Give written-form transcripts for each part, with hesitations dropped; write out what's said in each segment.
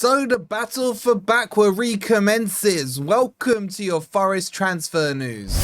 So the battle for Bakwa recommences. Welcome to your Forest transfer news.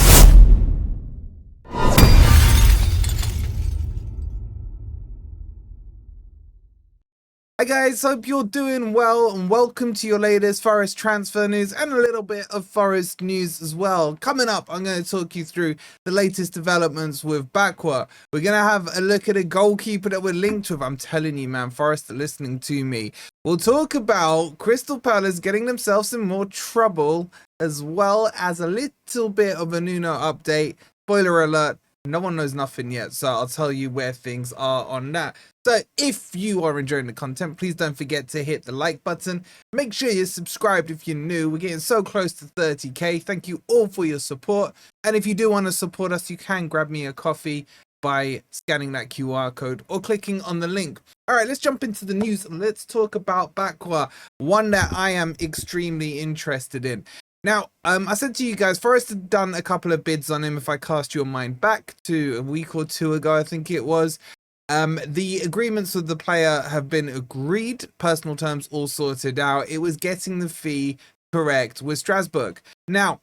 Hi guys, hope you're doing well and welcome to your latest Forest transfer news and a little bit of Forest news as well. Coming up, I'm going to talk you through the latest developments with Bakwa. We're going to have a look at a goalkeeper that we're linked with. I'm telling you, man, Forest are listening to me. We'll talk about Crystal Palace getting themselves in more trouble, as well as a little bit of a Nuno update. Spoiler alert. No one knows nothing yet, so I'll tell you where things are on that. So if you are enjoying the content, please don't forget to hit the like button. Make sure you're subscribed if you're new. We're getting so close to 30k. Thank you all for your support. And if you do want to support us, you can grab me a coffee by scanning that QR code or clicking on the link. All right, let's jump into the news. Let's talk about Bakwa, one that I am extremely interested in. Now, I said to you guys, Forest had done a couple of bids on him. If I cast your mind back to a week or two ago, I think it was. The agreements with the player have been agreed, personal terms all sorted out. It was getting the fee correct with Strasbourg. Now,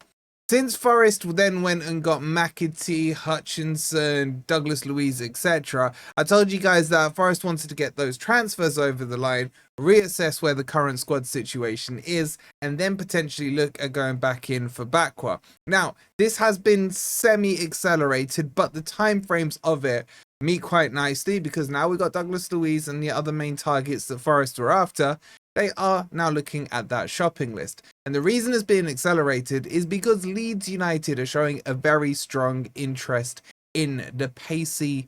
since Forest then went and got McAtee, Hutchinson, Douglas Luiz, etc., I told you guys that Forest wanted to get those transfers over the line, reassess where the current squad situation is, and then potentially look at going back in for Bakwa. Now, this has been semi-accelerated, but the timeframes of it meet quite nicely because now we've got Douglas Luiz and the other main targets that Forest were after. They are now looking at that shopping list. And the reason it's being accelerated is because Leeds United are showing a very strong interest in the pacey,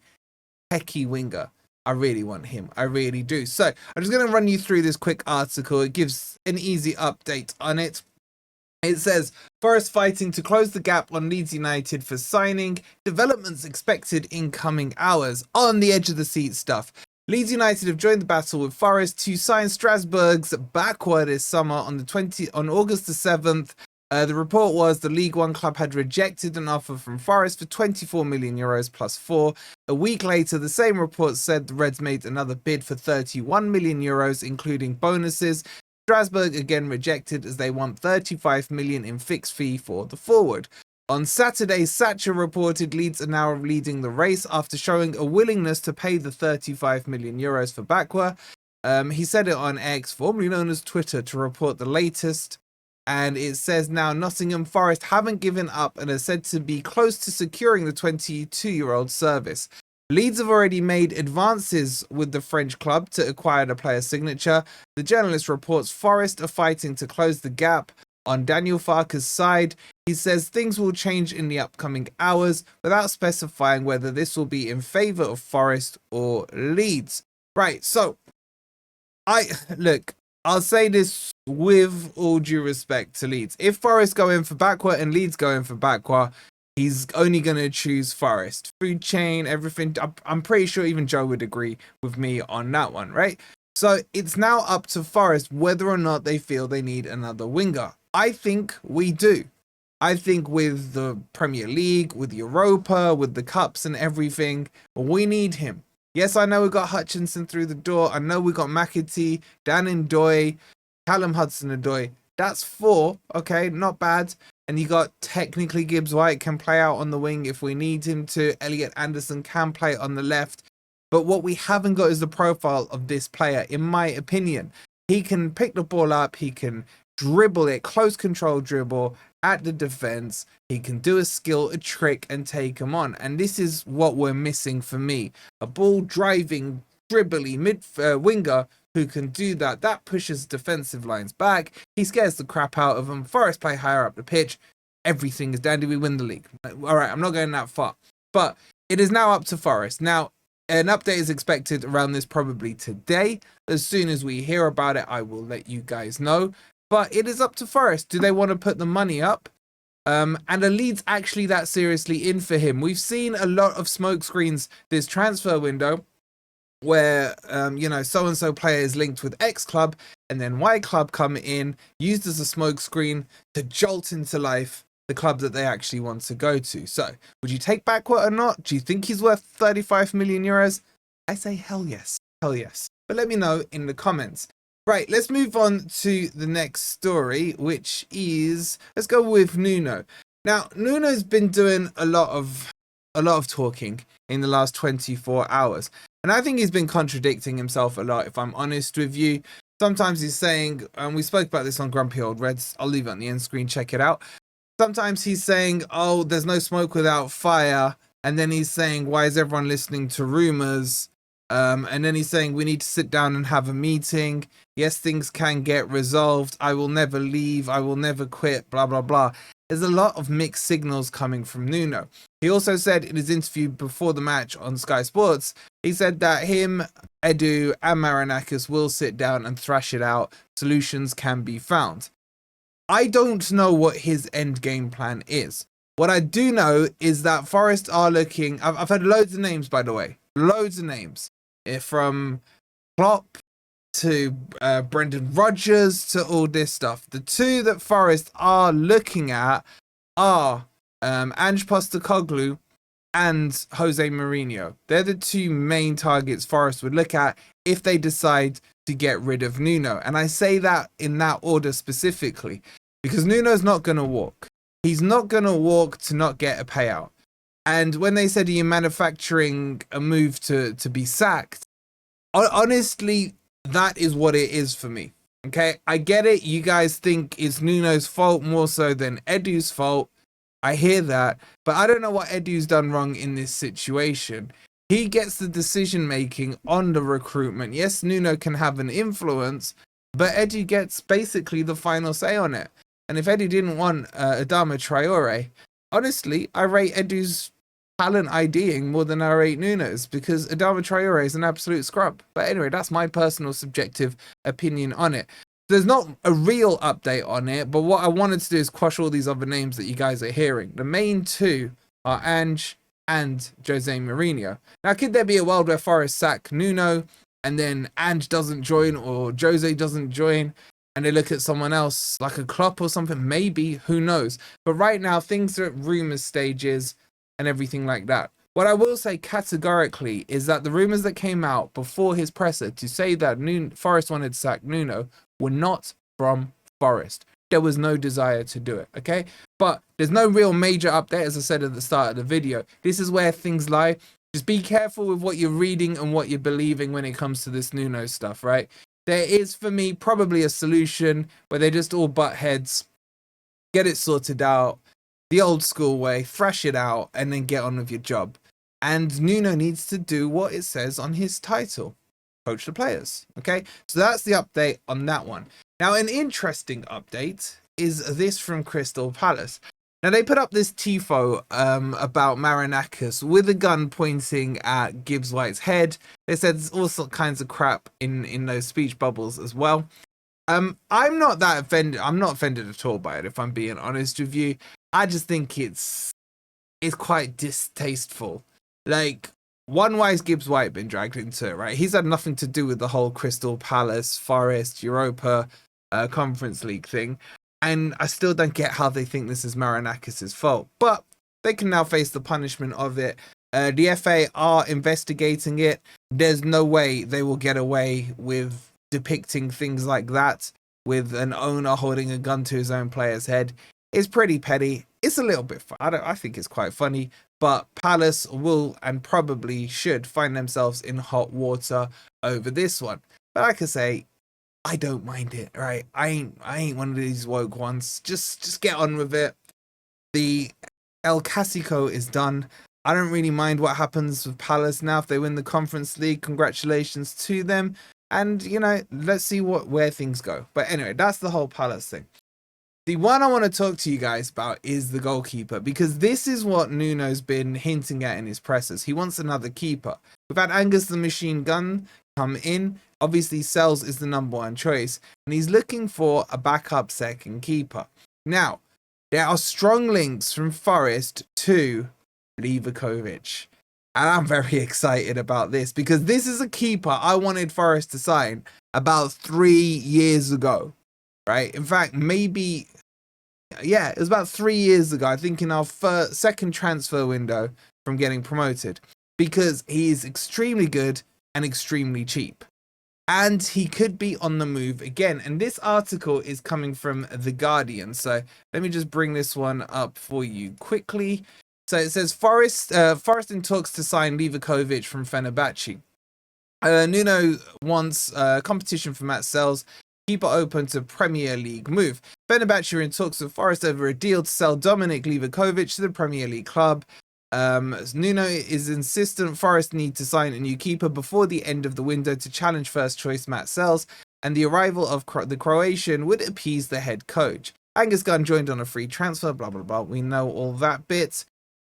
techie winger. I really want him. I really do. So I'm just going to run you through this quick article. It gives an easy update on it. It says, Forest fighting to close the gap on Leeds United for signing. Developments expected in coming hours. On the edge of the seat stuff. Leeds United have joined the battle with Forest to sign Strasbourg's Bakwa this summer on August the 7th. The report was the League One club had rejected an offer from Forest for 24 million euros plus 4. A week later, the same report said the Reds made another bid for 31 million euros, including bonuses. Strasbourg again rejected as they want 35 million in fixed fee for the forward. On Saturday, Sacha reported Leeds are now leading the race after showing a willingness to pay the 35 million euros for Bakwa. He said it on X, formerly known as Twitter, to report the latest. And it says now Nottingham Forest haven't given up and are said to be close to securing the 22-year-old service. Leeds have already made advances with the French club to acquire the player's signature. The journalist reports Forest are fighting to close the gap. On Daniel Farke's side, he says things will change in the upcoming hours without specifying whether this will be in favour of Forest or Leeds. Right, so I'll say this with all due respect to Leeds. If Forest go in for Bakwa and Leeds go in for Bakwa, he's only going to choose Forest. Food chain, everything. I'm pretty sure even Joe would agree with me on that one, right? So it's now up to Forest whether or not they feel they need another winger. I think we do. I think with the Premier League, with Europa, with the cups and everything, we need him. Yes, I know we got Hutchinson through the door. I know we got McAtee, Dan Ndoye, Callum Hudson-Odoi. That's 4. Okay, not bad. And you got technically Gibbs White can play out on the wing if we need him to. Elliot Anderson can play on the left. But what we haven't got is the profile of this player, in my opinion. He can pick the ball up. He can dribble it, close control dribble at the defense. He can do a skill, a trick, and take him on. And this is what we're missing for me. A ball driving, dribbly winger who can do that. That pushes defensive lines back. He scares the crap out of them. Forest play higher up the pitch. Everything is dandy. We win the league. All right, I'm not going that far. But it is now up to Forest. Now, an update is expected around this probably today. As soon as we hear about it, I will let you guys know. But it is up to Forest. Do they want to put the money up? And are Leeds actually that seriously in for him? We've seen a lot of smoke screens this transfer window where, so-and-so player is linked with X club and then Y club come in, used as a smoke screen to jolt into life the club that they actually want to go to. So would you take Bakwa or not? Do you think he's worth 35 million euros? I say hell yes. Hell yes. But let me know in the comments. Right, let's move on to the next story, which is, let's go with Nuno. Now, Nuno's been doing a lot of talking in the last 24 hours. And I think he's been contradicting himself a lot, if I'm honest with you. Sometimes he's saying, and we spoke about this on Grumpy Old Reds, I'll leave it on the end screen, check it out. Sometimes he's saying, oh, there's no smoke without fire. And then he's saying, why is everyone listening to rumors? And then he's saying, we need to sit down and have a meeting. Yes, things can get resolved. I will never leave. I will never quit, blah, blah, blah. There's a lot of mixed signals coming from Nuno. He also said in his interview before the match on Sky Sports, he said that him, Edu and Marinakis will sit down and thrash it out. Solutions can be found. I don't know what his end game plan is. What I do know is that Forest are looking... I've had loads of names, by the way. Loads of names. From Klopp to Brendan Rodgers to all this stuff. The two that Forest are looking at are Ange Postecoglou and Jose Mourinho. They're the two main targets Forest would look at if they decide to get rid of Nuno. And I say that in that order specifically because Nuno's not going to walk. He's not going to walk to not get a payout. And when they said, are you manufacturing a move to be sacked? Honestly, that is what it is for me. Okay, I get it. You guys think it's Nuno's fault more so than Edu's fault. I hear that. But I don't know what Edu's done wrong in this situation. He gets the decision making on the recruitment. Yes, Nuno can have an influence, but Edu gets basically the final say on it. And if Edu didn't want Adama Traore, honestly, I rate Edu's talent IDing more than I rate Nuno's because Adama Traore is an absolute scrub. But anyway, that's my personal subjective opinion on it. There's not a real update on it, but what I wanted to do is quash all these other names that you guys are hearing. The main two are Ange and Jose Mourinho. Now, could there be a world where Forest sack Nuno and then Ange doesn't join or Jose doesn't join and they look at someone else like a Klopp or something? Maybe, who knows? But right now, things are at rumour stages and everything like that. What I will say categorically is that the rumours that came out before his presser to say that Forest wanted to sack Nuno were not from Forest. There was no desire to do it, okay? But there's no real major update, as I said at the start of the video. This is where things lie. Just be careful with what you're reading and what you're believing when it comes to this Nuno stuff, right? There is, for me, probably a solution where they just all butt heads, get it sorted out, the old school way, thrash it out, and then get on with your job. And Nuno needs to do what it says on his title. Coach the players, okay? So that's the update on that one. Now, an interesting update is this from Crystal Palace. Now, they put up this tifo about Marinakis with a gun pointing at Gibbs White's head. They said all kinds of crap in those speech bubbles as well. I'm not that offended. I'm not offended at all by it, if I'm being honest with you. I just think it's quite distasteful. Like, why is Gibbs White been dragged into it, right? He's had nothing to do with the whole Crystal Palace, Forest, Europa Conference League thing. And I still don't get how they think this is Marinakis' fault. But they can now face the punishment of it. The FA are investigating it. There's no way they will get away with depicting things like that with an owner holding a gun to his own player's head. It's pretty petty. It's a little bit fun. I think it's quite funny. But Palace will and probably should find themselves in hot water over this one. But like I say, I don't mind it, right? I ain't one of these woke ones. Just get on with it. The El Clasico is done. I don't really mind what happens with Palace now. If they win the Conference League, congratulations to them. And, you know, let's see where things go. But anyway, that's the whole Palace thing. The one I want to talk to you guys about is the goalkeeper, because this is what Nuno's been hinting at in his pressers. He wants another keeper. We've had Angus the Machine Gun come in. Obviously, Sells is the number one choice, and he's looking for a backup second keeper. Now, there are strong links from Forest to Livakovic, and I'm very excited about this because this is a keeper I wanted Forest to sign about 3 years ago, right? In fact, maybe, yeah, it was about 3 years ago, I think in our second transfer window from getting promoted, because he is extremely good and extremely cheap. and he could be on the move again. And this article is coming from The Guardian. So let me just bring this one up for you quickly. So it says Forest in talks to sign Livakovic from Fenerbahce. Nuno wants competition for Matt Sells. Keeper open to Premier League move. Fenerbahce are in talks with Forest over a deal to sell Dominik Livakovic to the Premier League club. Nuno is insistent Forest need to sign a new keeper before the end of the window to challenge first choice Matt Sells, and the arrival of the Croatian would appease the head coach. Angus Gunn joined on a free transfer, blah blah blah. We know all that bit.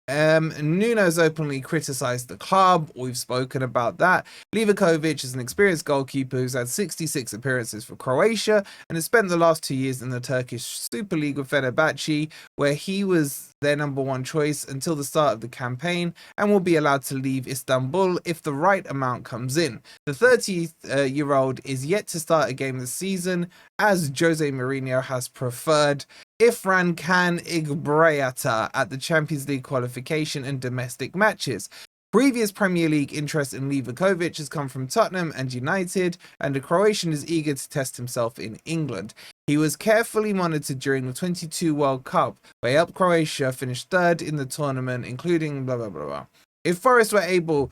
Nuno's openly criticised the club. We've spoken about that. Livakovic is an experienced goalkeeper who's had 66 appearances for Croatia and has spent the last 2 years in the Turkish Super League with Fenerbahce, where he was their number one choice until the start of the campaign and will be allowed to leave Istanbul if the right amount comes in. The 30-year-old is yet to start a game this season, as Jose Mourinho has preferred Ifran Can Igbrayata at the Champions League qualification and domestic matches. Previous Premier League interest in Livakovic has come from Tottenham and United, and the Croatian is eager to test himself in England. He was carefully monitored during the 22 World Cup, where he helped Croatia finish third in the tournament, including blah blah blah blah. If Forest were able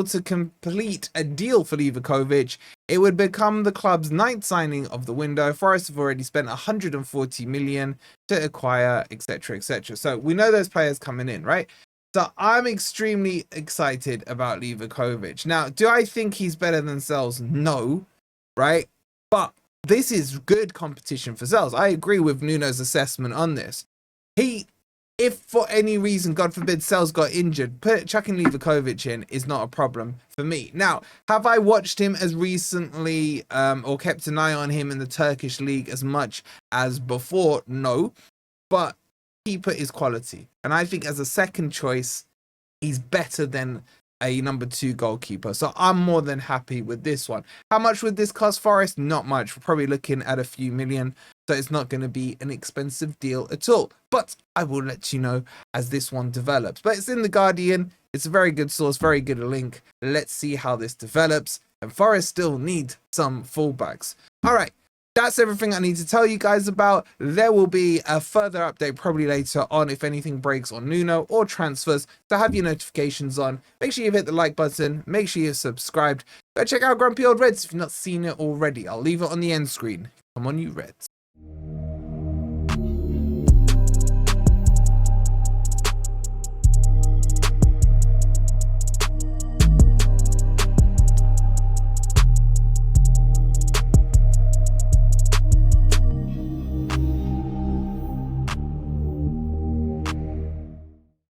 to complete a deal for Livakovic, it would become the club's 9th signing of the window. Forest have already spent 140 million to acquire, etc., etc. So we know those players coming in, right? So I'm extremely excited about Livakovic. Now, do I think he's better than Sells? No, right? But this is good competition for Sells. I agree with Nuno's assessment on this. If for any reason, God forbid, Sells got injured, chucking Livakovic in is not a problem for me. Now, have I watched him as recently or kept an eye on him in the Turkish league as much as before? No, but keeper is quality. And I think as a second choice, he's better than a number 2 goalkeeper. So I'm more than happy with this one. How much would this cost Forest? Not much. We're probably looking at a few million. So it's not going to be an expensive deal at all. But I will let you know as this one develops. But it's in The Guardian. It's a very good source, very good link. Let's see how this develops. And Forest still need some fullbacks. All right. That's everything I need to tell you guys about. There will be a further update probably later on if anything breaks on Nuno or transfers. So have your notifications on. Make sure you've hit the like button. Make sure you're subscribed. Go check out Grumpy Old Reds if you've not seen it already. I'll leave it on the end screen. Come on, you Reds.